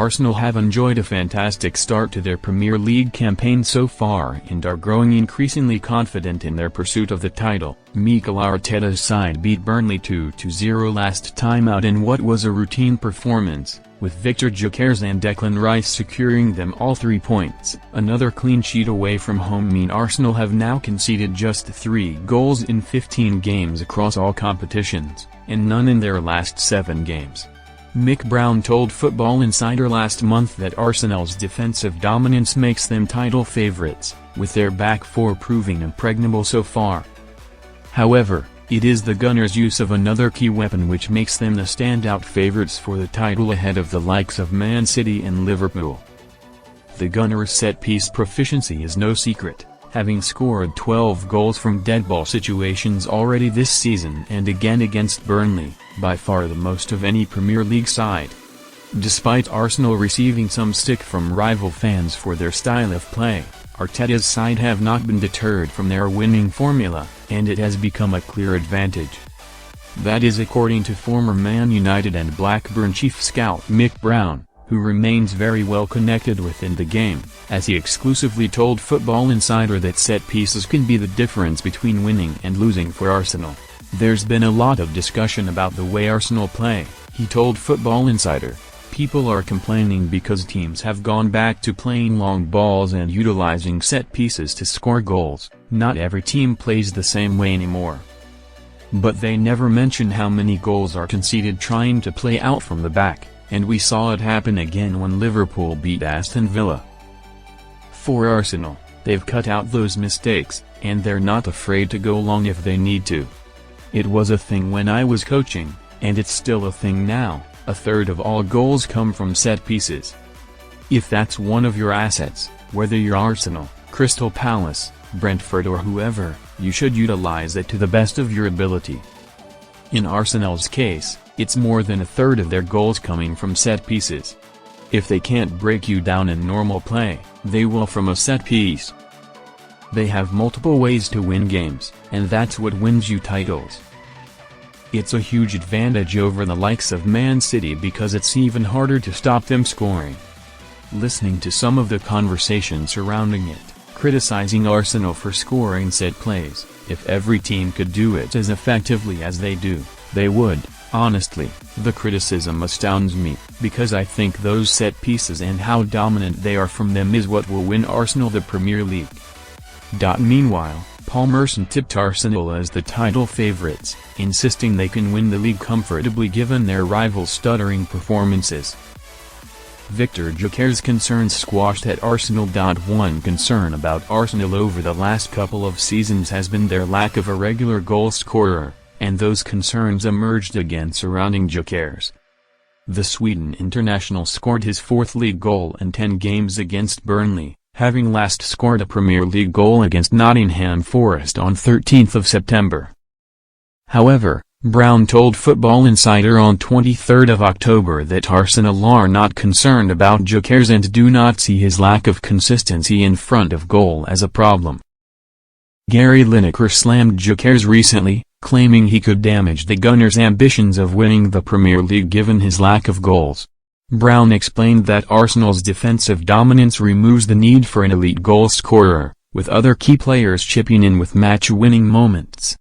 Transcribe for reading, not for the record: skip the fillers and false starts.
Arsenal have enjoyed a fantastic start to their Premier League campaign so far and are growing increasingly confident in their pursuit of the title. Mikel Arteta's side beat Burnley 2-0 last time out in what was a routine performance, with Viktor, Gyokeres and Declan Rice securing them all 3 points. Another clean sheet away from home mean Arsenal have now conceded just 3 goals in 15 games across all competitions, and none in their last 7 games. Mick Brown told Football Insider last month that Arsenal's defensive dominance makes them title favourites, with their back four proving impregnable so far. However, it is the Gunners' use of another key weapon which makes them the standout favourites for the title ahead of the likes of Man City and Liverpool. The Gunners' set-piece proficiency is no secret, having scored 12 goals from dead-ball situations already this season and again against Burnley, by far the most of any Premier League side. Despite Arsenal receiving some stick from rival fans for their style of play, Arteta's side have not been deterred from their winning formula, and it has become a clear advantage. That is according to former Man United and Blackburn chief scout Mick Brown, who remains very well connected within the game, as he exclusively told Football Insider that set pieces can be the difference between winning and losing for Arsenal. "There's been a lot of discussion about the way Arsenal play," he told Football Insider. "People are complaining because teams have gone back to playing long balls and utilizing set pieces to score goals. Not every team plays the same way anymore." But they never mention how many goals are conceded trying to play out from the back, and we saw it happen again when Liverpool beat Aston Villa. For Arsenal, they've cut out those mistakes, and they're not afraid to go long if they need to. "It was a thing when I was coaching, and it's still a thing now. A third of all goals come from set pieces. If that's one of your assets, whether you're Arsenal, Crystal Palace, Brentford or whoever, you should utilize it to the best of your ability." In Arsenal's case, it's more than a third of their goals coming from set pieces. If they can't break you down in normal play, they will from a set piece. They have multiple ways to win games, and that's what wins you titles. It's a huge advantage over the likes of Man City because it's even harder to stop them scoring. Listening to some of the conversation surrounding it, criticizing Arsenal for scoring set plays, if every team could do it as effectively as they do, they would. Honestly, the criticism astounds me, because I think those set pieces and how dominant they are from them is what will win Arsenal the Premier League. Meanwhile, Paul Merson tipped Arsenal as the title favourites, insisting they can win the league comfortably given their rivals' stuttering performances. Viktor Gyokeres' concerns squashed at Arsenal. One concern about Arsenal over the last couple of seasons has been their lack of a regular goal scorer, and those concerns emerged again surrounding Gyokeres. The Sweden international scored his 4th league goal in 10 games against Burnley, having last scored a Premier League goal against Nottingham Forest on 13th of September. However, Brown told Football Insider on 23rd of October that Arsenal are not concerned about Gyokeres and do not see his lack of consistency in front of goal as a problem. Gary Lineker slammed Gyokeres recently, claiming he could damage the Gunners' ambitions of winning the Premier League given his lack of goals. Brown explained that Arsenal's defensive dominance removes the need for an elite goal scorer, with other key players chipping in with match-winning moments.